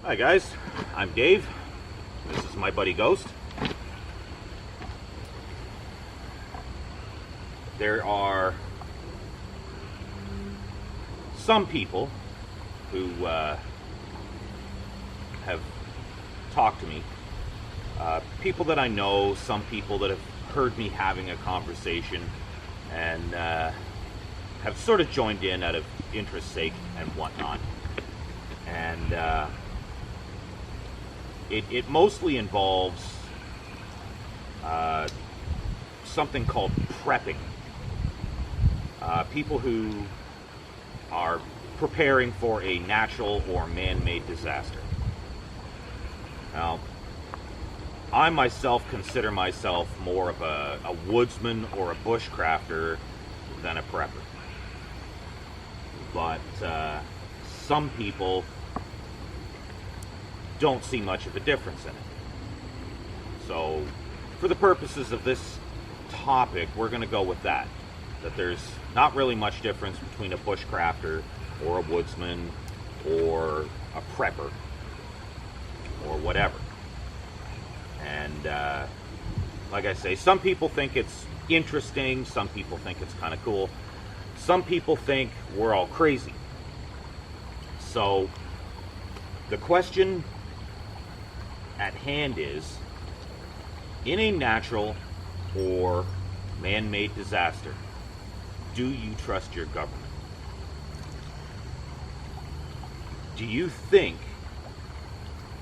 Hi guys, I'm Dave. This is my buddy Ghost. There are some people who have talked to me. People that I know, some people that have heard me having a conversation and have sort of joined in out of interest's sake and whatnot. And it mostly involves something called prepping. People who are preparing for a natural or man-made disaster. Now, I myself consider myself more of a woodsman or a bushcrafter than a prepper. But some people don't see much of a difference in it. So, for the purposes of this topic, we're going to go with that. That there's not really much difference between a bushcrafter or a woodsman or a prepper or whatever. And like I say, some people think it's interesting, some people think it's kind of cool, some people think we're all crazy. So the question at hand is, in a natural or man-made disaster, do you trust your government? Do you think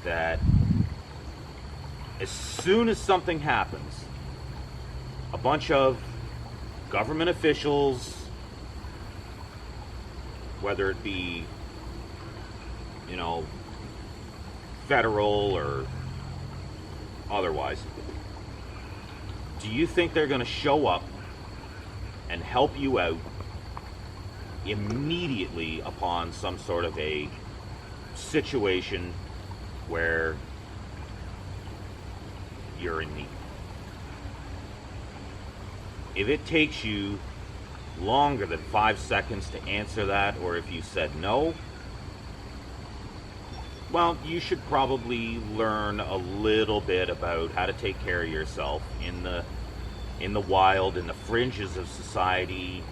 that as soon as something happens, a bunch of government officials, whether it be, federal or otherwise, do you think they're going to show up and help you out immediately upon some sort of a situation where you're in need? If it takes you longer than 5 seconds to answer that, or if you said no, well, you should probably learn a little bit about how to take care of yourself in the wild, in the fringes of society,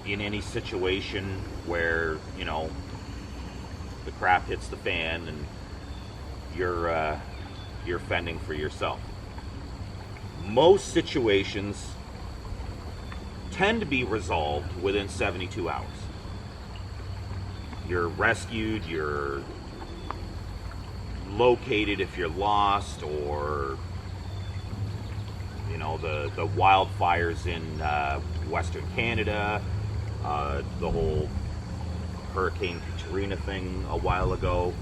in any situation where, the crap hits the fan and you're fending for yourself. Most situations tend to be resolved within 72 hours. You're rescued, you're located if you're lost, or the wildfires in Western Canada, the whole Hurricane Katrina thing a while ago.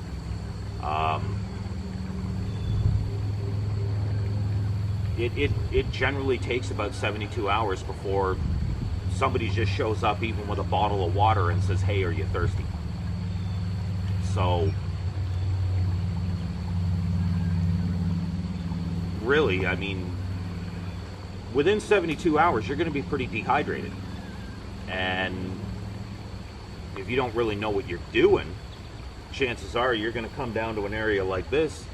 It generally takes about 72 hours before somebody just shows up, even with a bottle of water, and says, "Hey, are you thirsty?" So really, within 72 hours, you're going to be pretty dehydrated. And if you don't really know what you're doing, chances are you're going to come down to an area like this,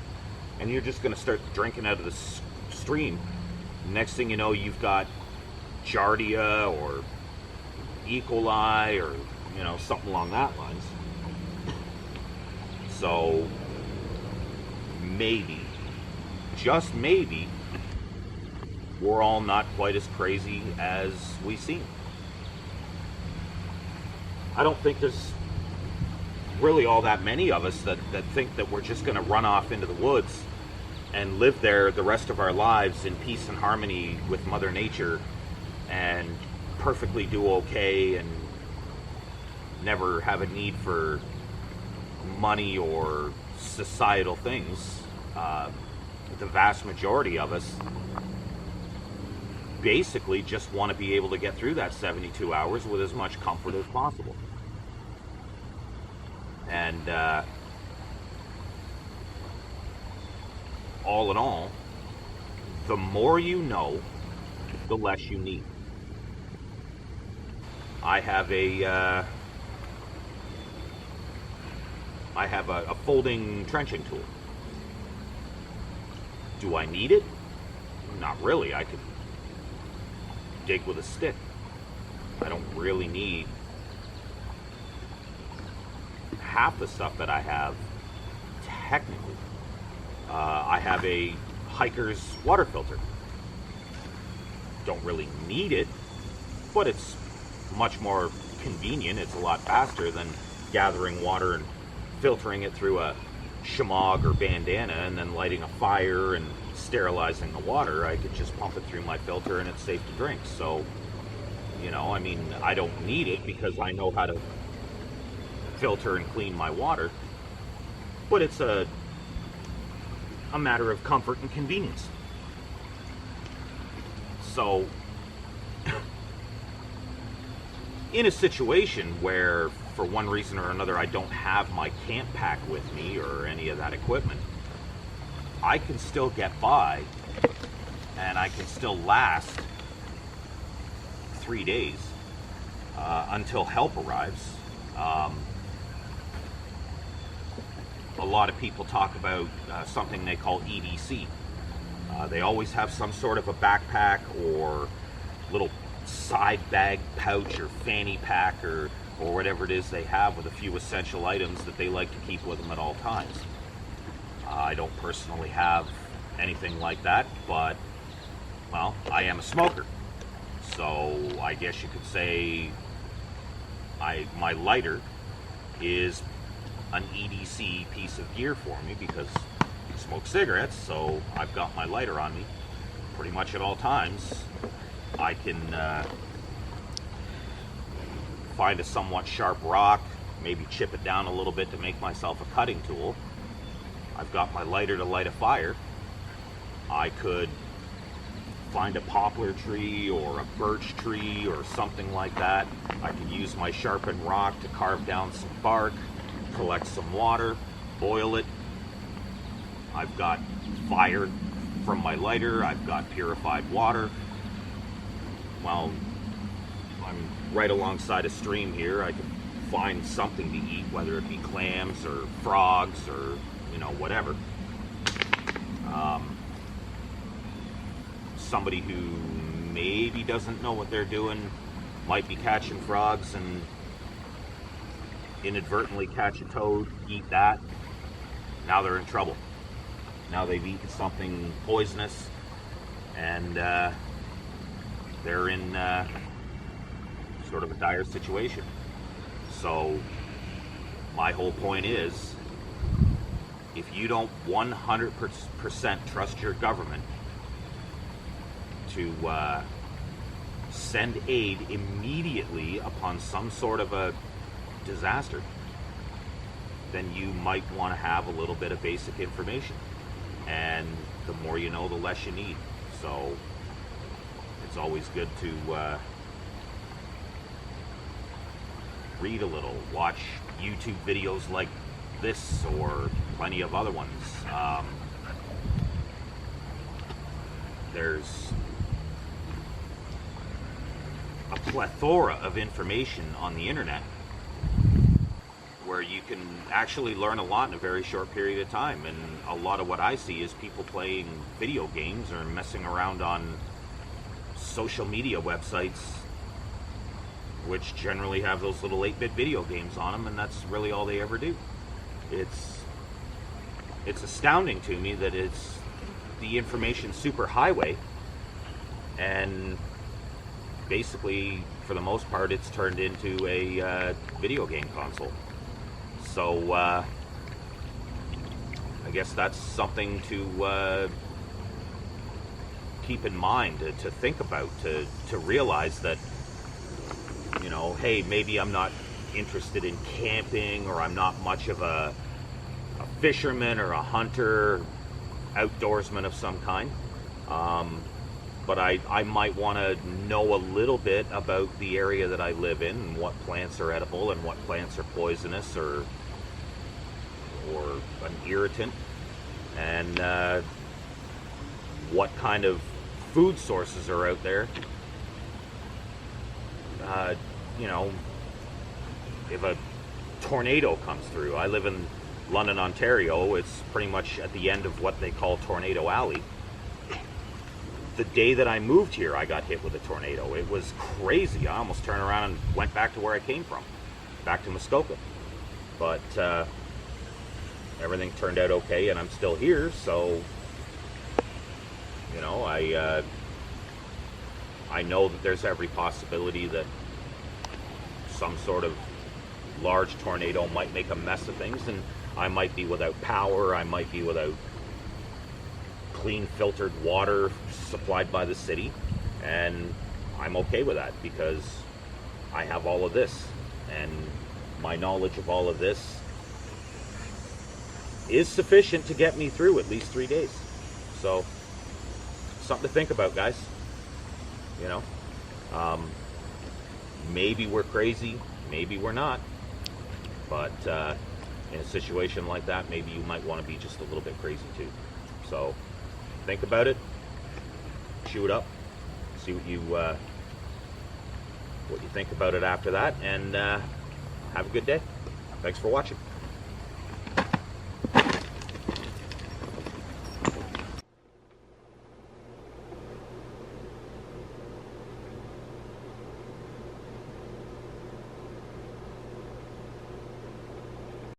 and you're just going to start drinking out of the stream. Next thing you know, you've got Giardia or E. coli or, something along that lines. So maybe, just maybe, we're all not quite as crazy as we seem. I don't think there's really all that many of us that think that we're just going to run off into the woods and live there the rest of our lives in peace and harmony with Mother Nature and perfectly do okay and never have a need for money or societal things. The vast majority of us basically just want to be able to get through that 72 hours with as much comfort as possible. And all in all, the more you know, the less you need. I have a I have a folding trenching tool. Do I need it? Not really. I could dig with a stick. I don't really need half the stuff that I have, technically. I have a hiker's water filter. Don't really need it, but it's much more convenient. It's a lot faster than gathering water and filtering it through a shemagh or bandana and then lighting a fire and sterilizing the water. I could just pump it through my filter and it's safe to drink. So, you know, I mean, I don't need it because I know how to filter and clean my water, but it's a matter of comfort and convenience. So in a situation where for one reason or another I don't have my camp pack with me or any of that equipment, I can still get by and I can still last 3 days until help arrives. A lot of people talk about something they call EDC. They always have some sort of a backpack or little side bag pouch or fanny pack or whatever it is they have with a few essential items that they like to keep with them at all times. I don't personally have anything like that, but, well, I am a smoker. So I guess you could say my lighter is an EDC piece of gear for me because I smoke cigarettes, so I've got my lighter on me pretty much at all times. I can find a somewhat sharp rock, maybe chip it down a little bit to make myself a cutting tool. I've got my lighter to light a fire. I could find a poplar tree or a birch tree or something like that. I could use my sharpened rock to carve down some bark, collect some water, boil it. I've got fire from my lighter. I've got purified water. Well, I'm right alongside a stream here. I can find something to eat, whether it be clams or frogs or, you know, whatever. Somebody who maybe doesn't know what they're doing might be catching frogs and inadvertently catch a toad, eat that. Now they're in trouble. Now they've eaten something poisonous and they're in sort of a dire situation. So my whole point is, if you don't 100% trust your government to send aid immediately upon some sort of a disaster, then you might want to have a little bit of basic information. And the more you know, the less you need. So it's always good to read a little, watch YouTube videos like this or plenty of other ones. There's a plethora of information on the internet where you can actually learn a lot in a very short period of time. And a lot of what I see is people playing video games or messing around on social media websites, which generally have those little 8-bit video games on them, and that's really all they ever do. It's astounding to me that it's the information superhighway, and basically, for the most part, it's turned into a video game console. So I guess that's something to keep in mind, to think about, to realize that, you know, hey, maybe I'm not interested in camping, or I'm not much of a fisherman or a hunter, outdoorsman of some kind. But I might want to know a little bit about the area that I live in, and what plants are edible and what plants are poisonous or an irritant, and what kind of food sources are out there. You know, if a tornado comes through, I live in London, Ontario. It's pretty much at the end of what they call Tornado Alley. The day that I moved here, I got hit with a tornado. It was crazy. I almost turned around and went back to where I came from, back to Muskoka. But everything turned out okay, and I'm still here. So, you know, I know that there's every possibility that some sort of large tornado might make a mess of things, and I might be without power. I might be without clean filtered water supplied by the city, and I'm okay with that because I have all of this, and my knowledge of all of this is sufficient to get me through at least 3 days. So something to think about, guys. You know, maybe we're crazy, maybe we're not, but in a situation like that, maybe you might want to be just a little bit crazy too. So think about it, chew it up, see what you think about it after that, and have a good day. Thanks for watching.